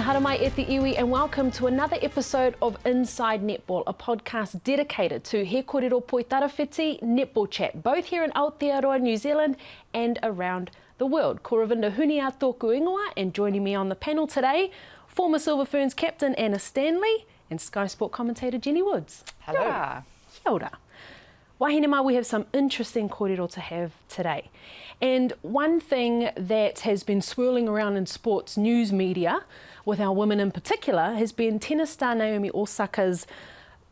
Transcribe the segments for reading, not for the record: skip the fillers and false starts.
hara mai e te iwi and welcome to another episode of Inside Netball, a podcast dedicated to he kōrero poitarawhiti netball chat, both here in Aotearoa, New Zealand and around the world. Ko Ravinder Hunia tōku ingoa, and joining me on the panel today, former Silver Ferns captain Anna Stanley and Sky Sport commentator Jenny Woods. Hello. Kia ora. Wahine mā, we have some interesting kōrero to have today. And one thing that has been swirling around in sports news media, with our women in particular, has been tennis star Naomi Osaka's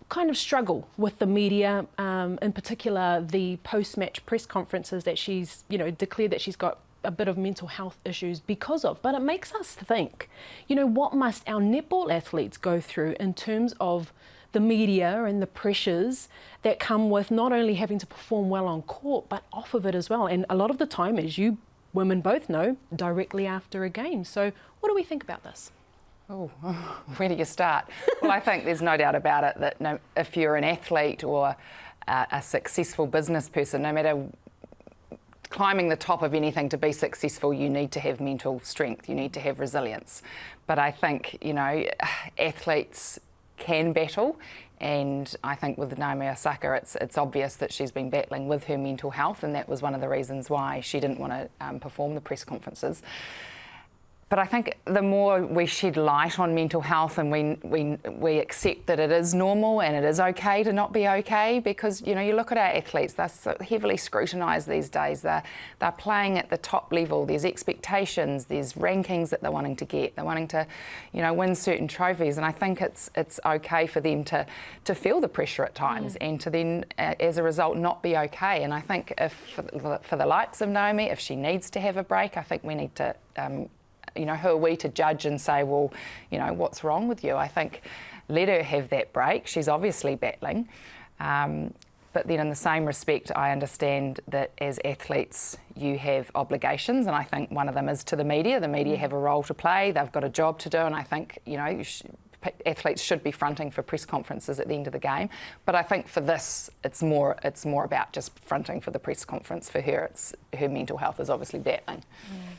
kind of struggle with the media, in particular the post-match press conferences that she's, declared that she's got a bit of mental health issues because of. But it makes us think, what must our netball athletes go through in terms of the media and the pressures that come with not only having to perform well on court, but off of it as well. And a lot of the time, as you women both know, directly after a game. So what do we think about this? Oh, where do you start? Well, I think there's no doubt about it that if you're an athlete or a successful business person, no matter climbing the top of anything to be successful, you need to have mental strength, you need to have resilience. But I think, athletes can battle, and I think with Naomi Osaka it's obvious that she's been battling with her mental health, and that was one of the reasons why she didn't want to perform the press conferences. But I think the more we shed light on mental health and we accept that it is normal and it is okay to not be okay, because you look at our athletes, they're so heavily scrutinised these days. They're playing at the top level. There's expectations, there's rankings that they're wanting to get. They're wanting to, win certain trophies, and I think it's okay for them to feel the pressure at times and to then, as a result, not be okay. And I think if for the likes of Naomi, if she needs to have a break, I think we need to. Who are we to judge and say, well, what's wrong with you? I think let her have that break. She's obviously battling. But then in the same respect, I understand that as athletes, you have obligations. And I think one of them is to the media. The media have a role to play. They've got a job to do. And I think, athletes should be fronting for press conferences at the end of the game. But I think for this, it's more about just fronting for the press conference. For her, her mental health is obviously battling.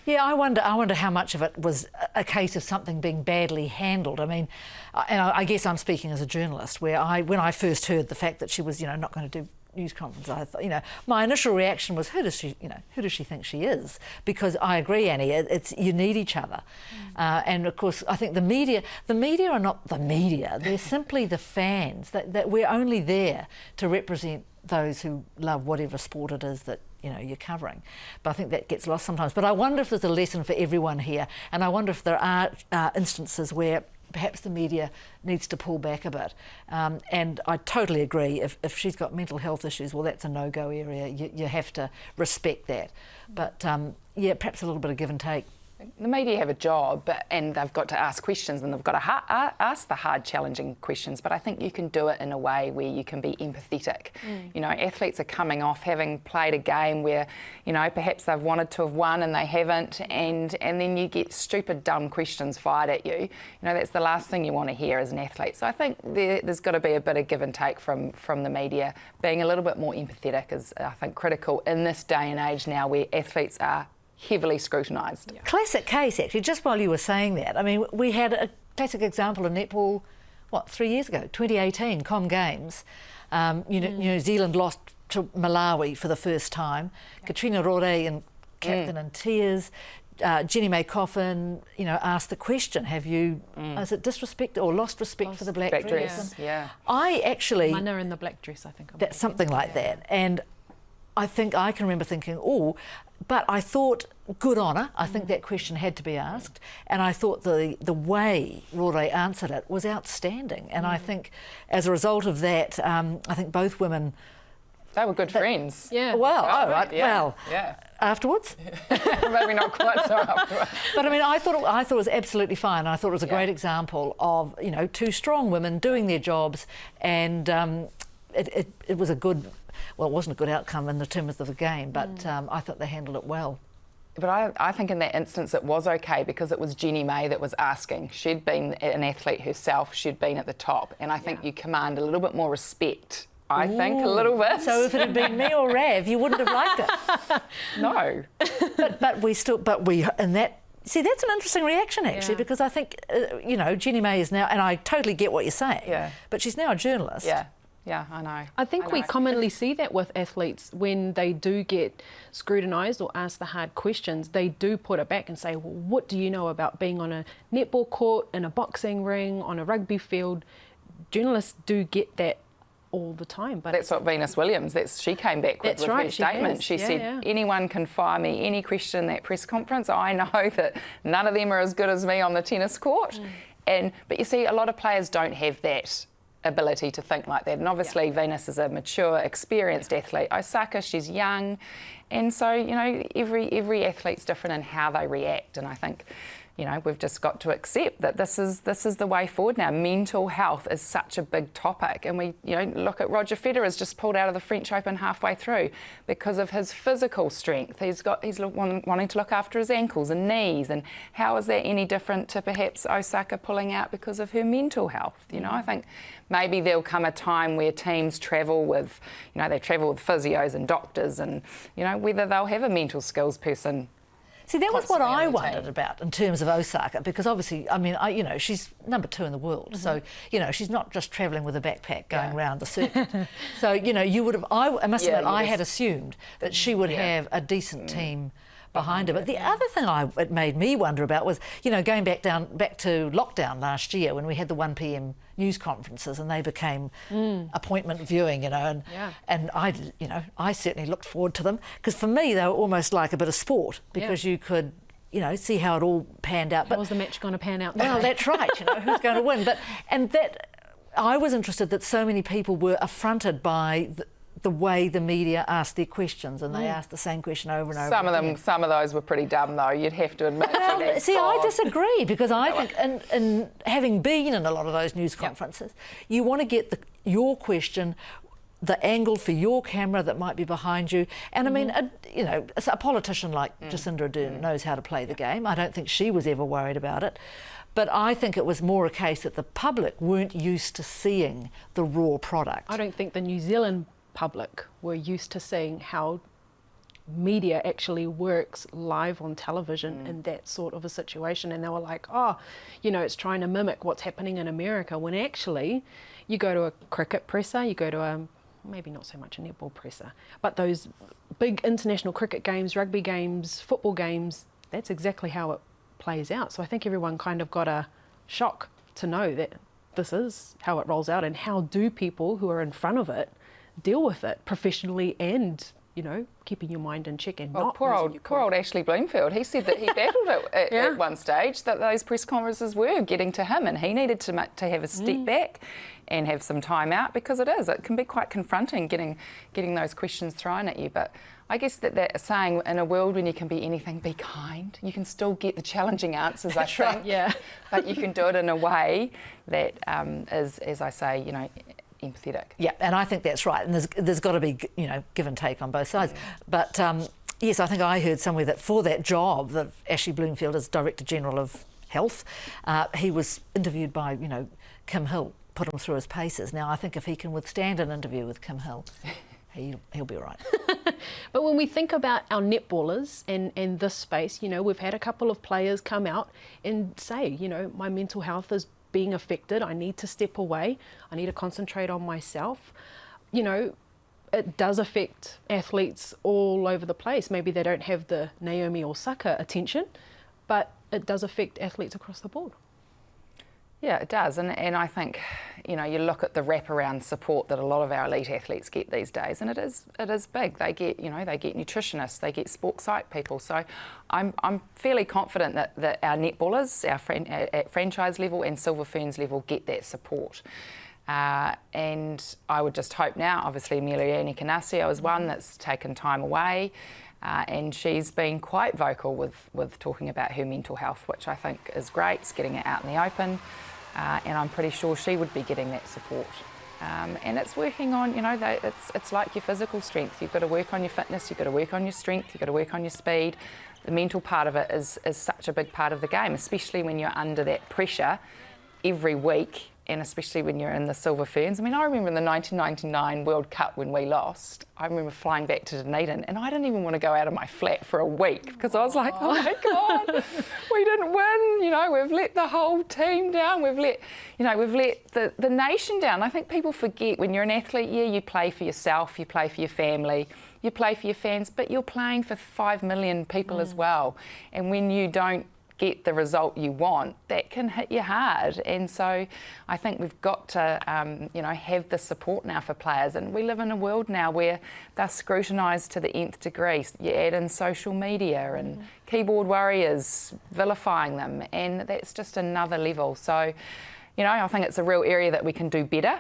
Yeah, I wonder how much of it was a case of something being badly handled. I mean, and I guess I'm speaking as a journalist, where when I first heard the fact that she was, not going to do news conference, I thought, my initial reaction was, who does she think she is? Because I agree, Annie, you need each other. And of course, I think the media are not the media, they're simply the fans, that we're only there to represent those who love whatever sport it is that you're covering. But I think that gets lost sometimes. But I wonder if there's a lesson for everyone here, and I wonder if there are instances where perhaps the media needs to pull back a bit. And I totally agree, if she's got mental health issues, well, that's a no-go area. You have to respect that. But perhaps a little bit of give and take. The media have a job, and they've got to ask questions, and they've got to ask the hard, challenging questions. But I think you can do it in a way where you can be empathetic. Athletes are coming off having played a game where, perhaps they've wanted to have won and they haven't, and then you get stupid, dumb questions fired at you. That's the last thing you want to hear as an athlete. So I think there's got to be a bit of give and take from the media. Being a little bit more empathetic is, I think, critical in this day and age now where athletes are heavily scrutinised. Yeah. Classic case, actually, just while you were saying that. I mean, we had a classic example in netball, 3 years ago, 2018, Com Games. New Zealand lost to Malawi for the first time. Katrina Rode and captain in tears. Jenny May Coffin, asked the question, have you, is it disrespect or lost respect for the black dress? Yeah. I actually... Mana in the black dress, I think. That's something like that. And I think I can remember thinking, but I thought, good on her. I think that question had to be asked. And I thought the way Rode answered it was outstanding. And I think as a result of that, I think both women... They were good friends. Yeah. Well, afterwards? Maybe not quite so afterwards. But I mean, I thought it was absolutely fine. I thought it was a great example of, two strong women doing their jobs, and it was a good... Well, it wasn't a good outcome in the terms of the game, but I thought they handled it well. But I think in that instance it was okay because it was Jenny May that was asking. She'd been an athlete herself, she'd been at the top, and I think you command a little bit more respect. I think a little bit. So if it had been me or Rav, you wouldn't have liked it. No. But we in that See, that's an interesting reaction, actually, because I think, Jenny May is now, and I totally get what you're saying, but she's now a journalist. Yeah, I know. I think we commonly see that with athletes when they do get scrutinised or asked the hard questions, they do put it back and say, well, what do you know about being on a netball court, in a boxing ring, on a rugby field? Journalists do get that all the time. But that's what Venus Williams, she came back with her statement. She said, anyone can fire me any question in that press conference. I know that none of them are as good as me on the tennis court. But you see, a lot of players don't have that ability to think like that. And obviously Venus is a mature, experienced athlete. Osaka, she's young. And so, every athlete's different in how they react. And I think, we've just got to accept that this is the way forward now. Mental health is such a big topic, and we look at Roger Federer's just pulled out of the French Open halfway through because of his physical strength. He's wanting to look after his ankles and knees, and how is that any different to perhaps Osaka pulling out because of her mental health? I think maybe there'll come a time where teams travel with, they travel with physios and doctors, and whether they'll have a mental skills person. See, that was what I wondered about in terms of Osaka, because obviously, she's number 2 in the world. So, she's not just travelling with a backpack going around the circuit. So, you would have, I must admit, I had assumed that she would have a decent team behind her. But the other thing it made me wonder about was, going back to lockdown last year when we had the 1 p.m. news conferences and they became appointment viewing, and I certainly looked forward to them, because for me they were almost like a bit of sport, because you could see how it all panned out. How was the match going to pan out? Well, that's right. Who's going to win? I was interested that so many people were affronted by the way the media asked their questions, and they asked the same question over and over. Some of those were pretty dumb, though. You'd have to admit. Well, see, I disagree, because I think, in having been in a lot of those news conferences, you want to get your question, the angle for your camera that might be behind you. And I mean, a politician like Jacinda Ardern knows how to play the game. I don't think she was ever worried about it. But I think it was more a case that the public weren't used to seeing the raw product. I don't think the New Zealand public were used to seeing how media actually works live on television in that sort of a situation, and they were like, it's trying to mimic what's happening in America, when actually you go to a cricket presser, you go to maybe not so much a netball presser, but those big international cricket games, rugby games, football games, that's exactly how it plays out. So I think everyone kind of got a shock to know that this is how it rolls out, and how do people who are in front of it deal with it professionally and, keeping your mind in check and not. Poor old Ashley Bloomfield. He said that he battled it at one stage, that those press conferences were getting to him, and he needed to have a step back and have some time out, because it can be quite confronting getting those questions thrown at you. But I guess that saying, in a world when you can be anything, be kind, you can still get the challenging answers, I think. Right, yeah. But you can do it in a way that is, as I say, empathetic. Yeah, and I think that's right. And there's got to be, give and take on both sides. But yes, I think I heard somewhere that for that job, that Ashley Bloomfield as Director General of Health, he was interviewed by, Kim Hill, put him through his paces. Now, I think if he can withstand an interview with Kim Hill, he'll be all right. But when we think about our netballers and this space, we've had a couple of players come out and say, my mental health is being affected, I need to step away, I need to concentrate on myself. It does affect athletes all over the place. Maybe they don't have the Naomi Osaka attention, but it does affect athletes across the board. Yeah, it does, and I think, you look at the wraparound support that a lot of our elite athletes get these days, and it is big. They get, they get nutritionists, they get sports psych people. So I'm fairly confident that our netballers, at franchise level and Silver Ferns level, get that support. And I would just hope now, obviously Emilia and Ikinasi is one that's taken time away. And she's been quite vocal with talking about her mental health, which I think is great. It's getting it out in the open. And I'm pretty sure she would be getting that support. And it's working on, it's like your physical strength. You've got to work on your fitness, you've got to work on your strength, you've got to work on your speed. The mental part of it is such a big part of the game, especially when you're under that pressure every week and especially when you're in the Silver Ferns. I mean, I remember in the 1999 World Cup when we lost, I remember flying back to Dunedin and I didn't even want to go out of my flat for a week because I was like, oh my God, we didn't win. You know, we've let the whole team down. We've let the nation down. I think people forget when you're an athlete, yeah, you play for yourself, you play for your family, you play for your fans, but you're playing for 5 million people as well. And when you don't get the result you want, that can hit you hard. And so I think we've got to, have the support now for players. And we live in a world now where they're scrutinised to the nth degree. You add in social media and keyboard warriors vilifying them, and that's just another level. So, I think it's a real area that we can do better.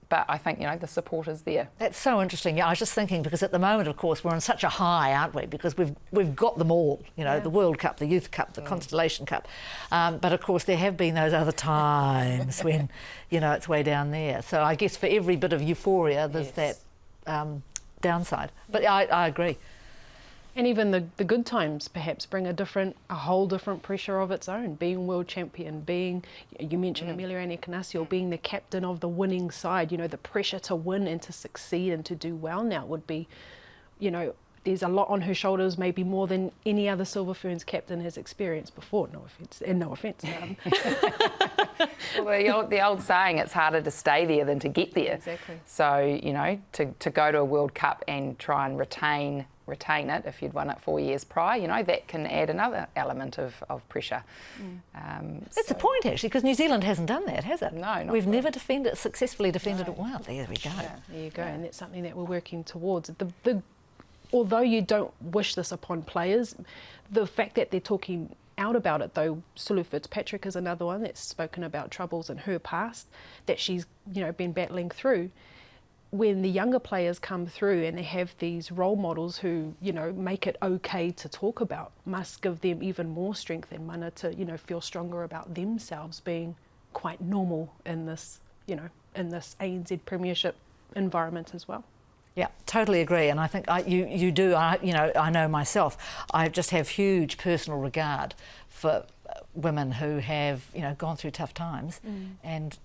But I think, the support is there. That's so interesting. Yeah, I was just thinking, because at the moment, of course, we're on such a high, aren't we? Because we've got them all, the World Cup, the Youth Cup, the Constellation Cup. But of course, there have been those other times when, it's way down there. So I guess for every bit of euphoria, there's that downside. But I agree. And even the good times perhaps bring a whole different pressure of its own. Being world champion, you mentioned Emilia and Ikinasi, or being the captain of the winning side, the pressure to win and to succeed and to do well now would be, there's a lot on her shoulders, maybe more than any other Silver Ferns captain has experienced before. No offence. Well, the old saying, it's harder to stay there than to get there. Exactly. So, to go to a World Cup and try and retain it if you'd won it 4 years prior, that can add another element of pressure. That's a point, actually, because New Zealand hasn't done that, has it? No, We've never successfully defended it well. There we go. Yeah, there you go, and that's something that we're working towards. Although you don't wish this upon players, the fact that they're talking out about it, though, Sulu Fitzpatrick is another one that's spoken about troubles in her past that she's been battling through. When the younger players come through and they have these role models who make it okay to talk about, must give them even more strength and mana to feel stronger about themselves being quite normal in this in this ANZ Premiership environment as well. Yeah, totally agree, and I think you do. I know myself. I just have huge personal regard for women who have gone through tough times and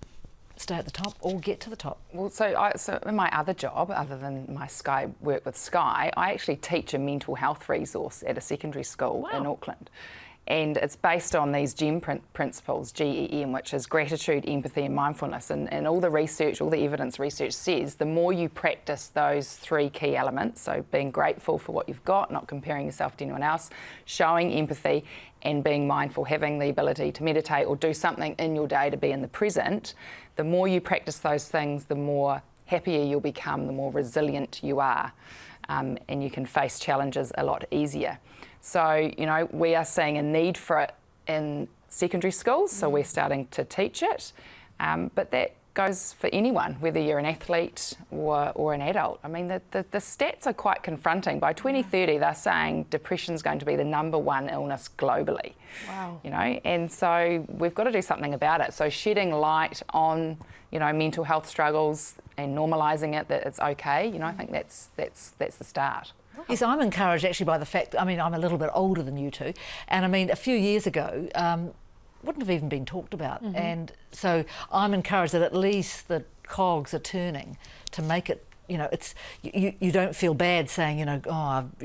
stay at the top or get to the top. Well, so in my other job, other than my Sky work with Sky, I actually teach a mental health resource at a secondary school in Auckland. And it's based on these GEM principles, GEM, which is gratitude, empathy and mindfulness. And all the research, all the evidence research says the more you practice those 3 key elements, so being grateful for what you've got, not comparing yourself to anyone else, showing empathy and being mindful, having the ability to meditate or do something in your day to be in the present, the more you practice those things, the more happier you'll become, the more resilient you are, and you can face challenges a lot easier. So, we are seeing a need for it in secondary schools, so we're starting to teach it. But that goes for anyone, whether you're an athlete or an adult. I mean, the stats are quite confronting. By 2030, they're saying depression's going to be the #1 illness globally. Wow. And so we've got to do something about it. So shedding light on, mental health struggles and normalising it, that it's okay, I think that's the start. Yes, I'm encouraged actually by the fact, I'm a little bit older than you two, and a few years ago, wouldn't have even been talked about. And so I'm encouraged that at least the cogs are turning to make it, it's you don't feel bad saying, I've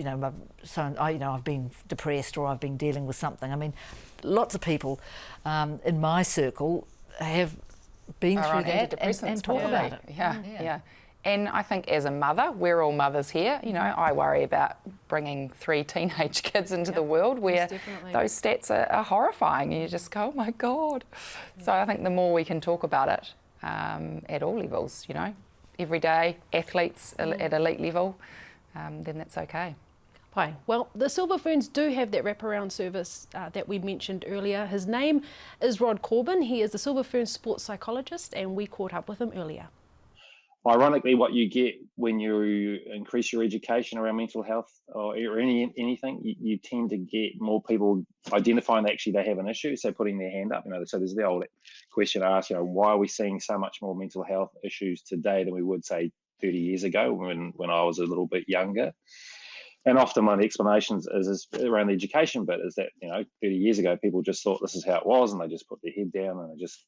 been depressed or I've been dealing with something. Lots of people in my circle have been through that and talk about it. Yeah. And I think as a mother, we're all mothers here, I worry about bringing 3 teenage kids into the world where those stats are horrifying. You just go, oh my God. So I think the more we can talk about it at all levels, every day, athletes at elite level, then that's okay. Fine. Well, the Silver Ferns do have that wraparound service that we mentioned earlier. His name is Rod Corban. He is the Silver Ferns sports psychologist, and we caught up with him earlier. Ironically, what you get when you increase your education around mental health or anything, you tend to get more people identifying that actually they have an issue, so putting their hand up. So there's the old question asked, why are we seeing so much more mental health issues today than we would say 30 years ago when I was a little bit younger? And often one of the explanations is around the education bit is that, 30 years ago, people just thought this is how it was and they just put their head down and they just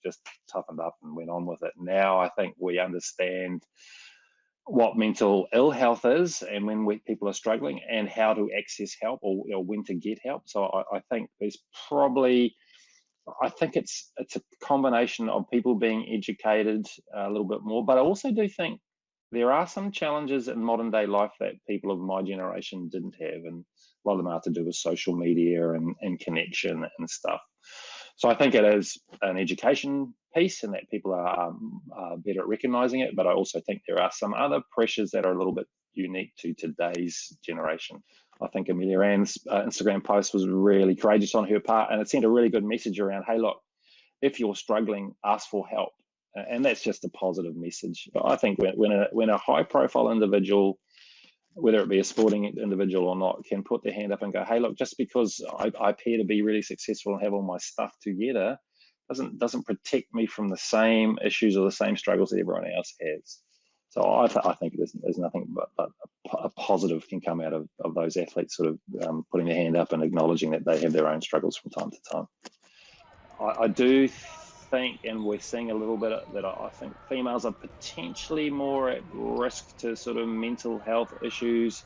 toughened up and went on with it. Now I think we understand what mental ill health is and when people are struggling and how to access help or when to get help. So I think there's probably, I think it's a combination of people being educated a little bit more, but I also do think there are some challenges in modern day life that people of my generation didn't have, and a lot of them are to do with social media and connection and stuff. So I think it is an education piece and that people are better at recognizing it, but I also think there are some other pressures that are a little bit unique to today's generation. I think Emilia Ann's Instagram post was really courageous on her part, and it sent a really good message around, hey, look, if you're struggling, ask for help. And that's just a positive message. But I think when a high-profile individual, whether it be a sporting individual or not, can put their hand up and go, hey, look, just because I appear to be really successful and have all my stuff together doesn't protect me from the same issues or the same struggles that everyone else has. So I think there's nothing but a positive can come out of those athletes sort of putting their hand up and acknowledging that they have their own struggles from time to time. I do think, and we're seeing a little bit that I think females are potentially more at risk to sort of mental health issues,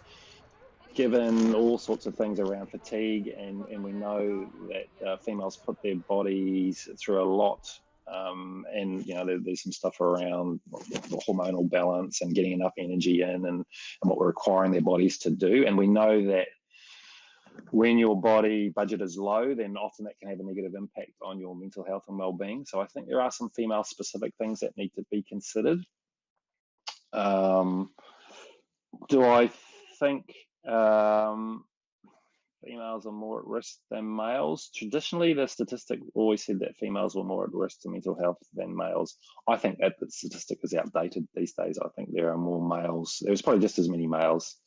given all sorts of things around fatigue, and we know that females put their bodies through a lot, and there's some stuff around the hormonal balance and getting enough energy in, and what we're requiring their bodies to do, and we know that when your body budget is low, then often that can have a negative impact on your mental health and well-being. So I think there are some female-specific things that need to be considered. Do I think females are more at risk than males? Traditionally, the statistic always said that females were more at risk to mental health than males. I think that the statistic is outdated these days. I think there are more males. There's probably just as many males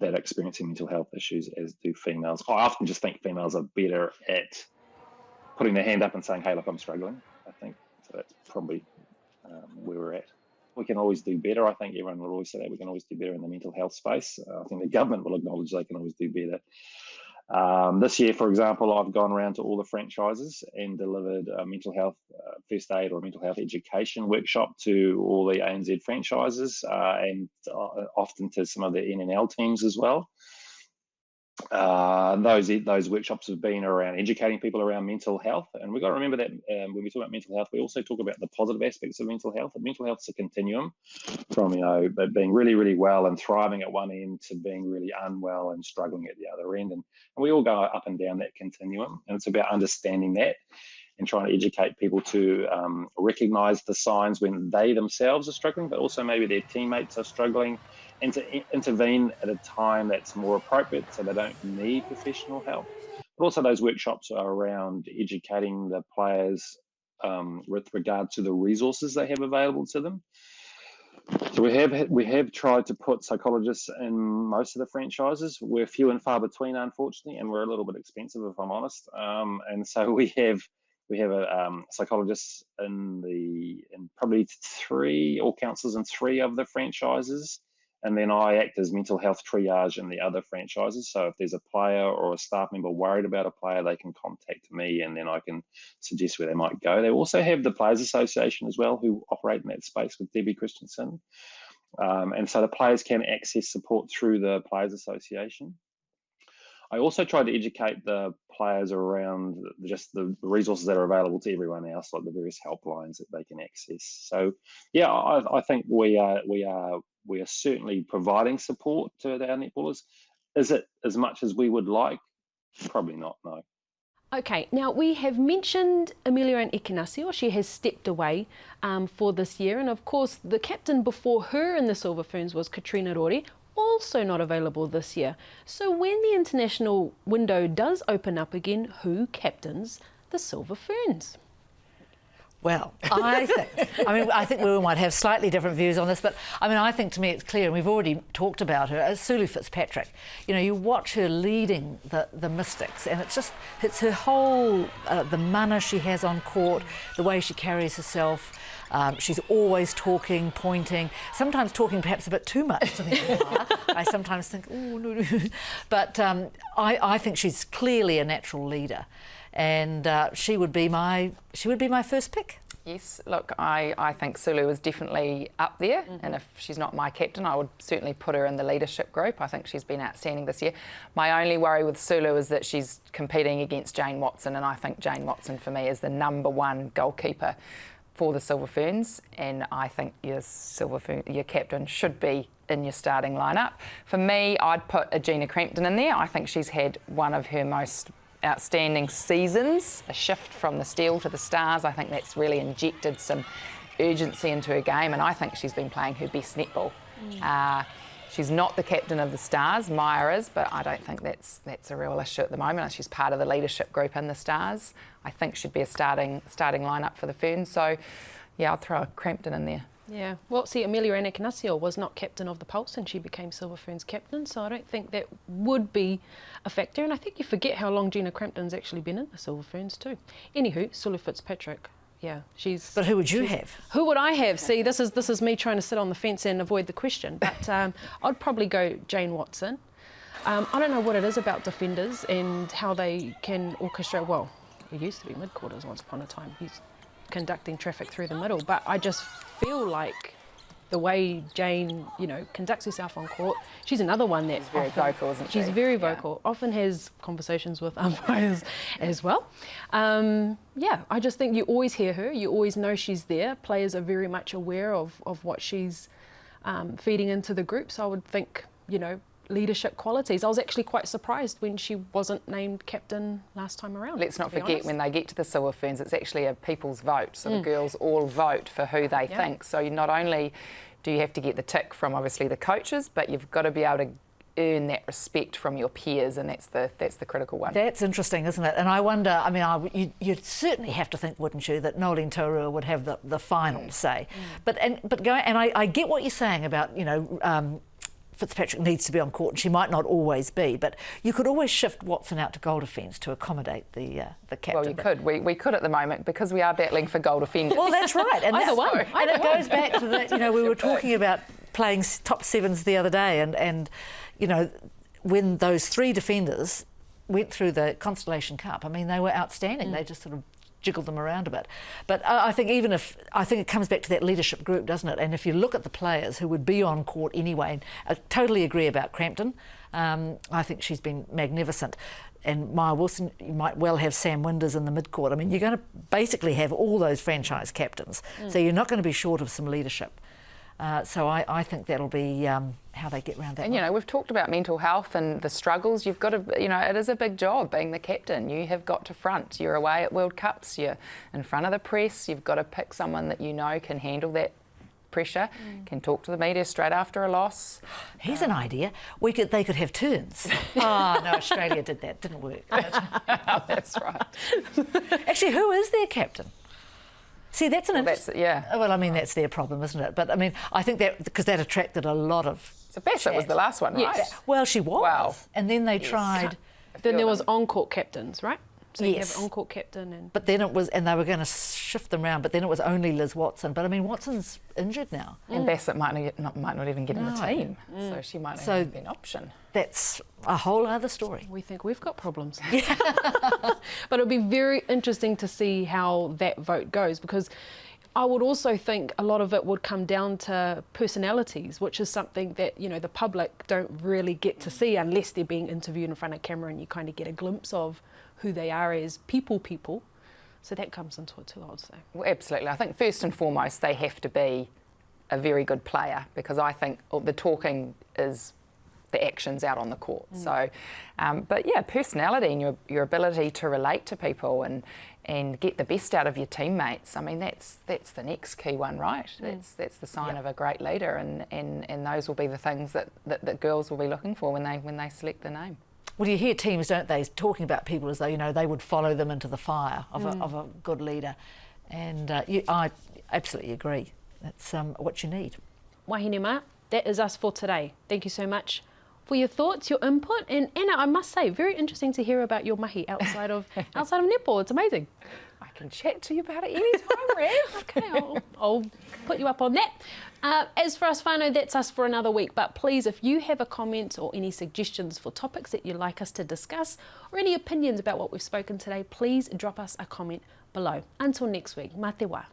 that are experiencing mental health issues as do females. I often just think females are better at putting their hand up and saying, hey, look, I'm struggling. I think so that's probably where we're at. We can always do better. I think everyone will always say that we can always do better in the mental health space. I think the government will acknowledge they can always do better. This year, for example, I've gone around to all the franchises and delivered a mental health first aid or mental health education workshop to all the ANZ franchises and often to some of the NNL teams as well. Those workshops have been around educating people around mental health, and we've got to remember that when we talk about mental health, we also talk about the positive aspects of mental health. And mental health is a continuum from being really, really well and thriving at one end to being really unwell and struggling at the other end, and we all go up and down that continuum, and it's about understanding that and trying to educate people to recognize the signs when they themselves are struggling, but also maybe their teammates are struggling, and to intervene at a time that's more appropriate so they don't need professional help. But also those workshops are around educating the players with regard to the resources they have available to them. So we have tried to put psychologists in most of the franchises. We're few and far between, unfortunately, and we're a little bit expensive, if I'm honest. And so we have a psychologist in probably 3 or counsellors in 3 of the franchises. And then I act as mental health triage in the other franchises. So if there's a player or a staff member worried about a player, they can contact me and then I can suggest where they might go. They also have the Players Association as well, who operate in that space with Debbie Christensen. And so the players can access support through the Players Association. I also try to educate the players around just the resources that are available to everyone else, like the various helplines that they can access. So, yeah, I think we are certainly providing support to our netballers. Is it as much as we would like? Probably not, no. Okay, now we have mentioned Emilia and Ikinasi, or she has stepped away for this year, and of course the captain before her in the Silver Ferns was Katrina Rori, also not available this year. So when the international window does open up again, who captains the Silver Ferns? Well, I think we might have slightly different views on this, but I think to me it's clear, and we've already talked about her, as Sulu Fitzpatrick. You watch her leading the Mystics, and it's her whole, the manner she has on court, the way she carries herself. She's always talking, pointing, sometimes talking perhaps a bit too much to the umpire. I sometimes think, oh, no. But I think she's clearly a natural leader. And she would be my first pick. Yes, look, I think Sulu is definitely up there, and if she's not my captain, I would certainly put her in the leadership group. I think she's been outstanding this year. My only worry with Sulu is that she's competing against Jane Watson, and I think Jane Watson for me is the #1 goalkeeper for the Silver Ferns, and I think your captain should be in your starting lineup. For me, I'd put Gina Crampton in there. I think she's had one of her most outstanding seasons, a shift from the Steel to the Stars. I think that's really injected some urgency into her game, and I think she's been playing her best netball. She's not the captain of the Stars, Maya is, but I don't think that's a real issue at the moment. She's part of the leadership group in the Stars. I think she'd be a starting lineup for the Ferns. So, yeah, I'll throw Crampton in there. Yeah, well, see, Emilia and Ikinasi was not captain of the Pulse, and she became Silver Ferns captain, so I don't think that would be a factor. And I think you forget how long Gina Crampton's actually been in the Silver Ferns too. Anywho, Sulu Fitzpatrick. Yeah, she's. But who would you have? Who would I have? See, this is me trying to sit on the fence and avoid the question. But I'd probably go Jane Watson. I don't know what it is about defenders and how they can orchestrate. Well, he used to be mid-quarters once upon a time. He's conducting traffic through the middle. But I just feel like the way Jane, conducts herself on court, she's another one that she's very vocal, isn't she? She's very vocal, often has conversations with umpires as well. I just think you always hear her, you always know she's there. Players are very much aware of what she's feeding into the group. So I would think, leadership qualities. I was actually quite surprised when she wasn't named captain last time around. Let's not forget, when they get to the Silver Ferns, it's actually a people's vote. So the girls all vote for who they think. So not only do you have to get the tick from obviously the coaches, but you've got to be able to earn that respect from your peers, and that's the critical one. That's interesting, isn't it? And I wonder, you'd certainly have to think, wouldn't you, that Nolene Taurua would have the final say. But I get what you're saying about, Fitzpatrick needs to be on court, and she might not always be, but you could always shift Watson out to goal defence to accommodate the captain. Well, you could. We could at the moment, because we are battling for goal defenders. Well, that's right. And Either one. And it goes back to that, we were talking about playing top sevens the other day, and when those 3 defenders went through the Constellation Cup, they were outstanding. They just sort of jiggled them around a bit. But I think it comes back to that leadership group, doesn't it? And if you look at the players who would be on court anyway, and I totally agree about Crampton. I think she's been magnificent. And Maya Wilson, you might well have Sam Winders in the mid-court. You're going to basically have all those franchise captains. So you're not going to be short of some leadership. So I think that'll be how they get around that. And we've talked about mental health and the struggles. You've got to, it is a big job being the captain. You have got to front. You're away at World Cups. You're in front of the press. You've got to pick someone that can handle that pressure, can talk to the media straight after a loss. Here's an idea. They could have turns. Oh no, Australia did that. Didn't work. That's right. Actually, who is their captain? See, that's an interesting... Yeah. Well, that's their problem, isn't it? But, I think that... Because that attracted a lot of... So Bassett was the last one, right? Yes. Well, she was. Wow. And then they tried... Then there was on-court captains, right? So yes. you have on-court captain and... But then it was... And they were going to shift them around, but then it was only Liz Watson. But, Watson's injured now. And Bassett might not even get in the team. So she might not even be an option. That's a whole other story. We think we've got problems. But it'll be very interesting to see how that vote goes, because I would also think a lot of it would come down to personalities, which is something that, the public don't really get to see unless they're being interviewed in front of camera, and you kind of get a glimpse of who they are as people. So that comes into it too, I would say. Well, absolutely. I think first and foremost, they have to be a very good player, because I think the talking is the actions out on the court. So, but yeah, personality and your ability to relate to people and get the best out of your teammates. That's the next key one, right? That's the sign of a great leader, and those will be the things that girls will be looking for when they select the name. Well, you hear teams, don't they, talking about people as though, they would follow them into the fire of a good leader. And I absolutely agree. That's what you need. Wahine mā, that is us for today. Thank you so much for your thoughts, your input, and Anna, I must say, very interesting to hear about your mahi outside of netball. It's amazing. I can chat to you about it anytime, Rev. Okay, I'll put you up on that. As for us whānau, that's us for another week. But please, if you have a comment or any suggestions for topics that you'd like us to discuss, or any opinions about what we've spoken today, please drop us a comment below. Until next week, mā te wā.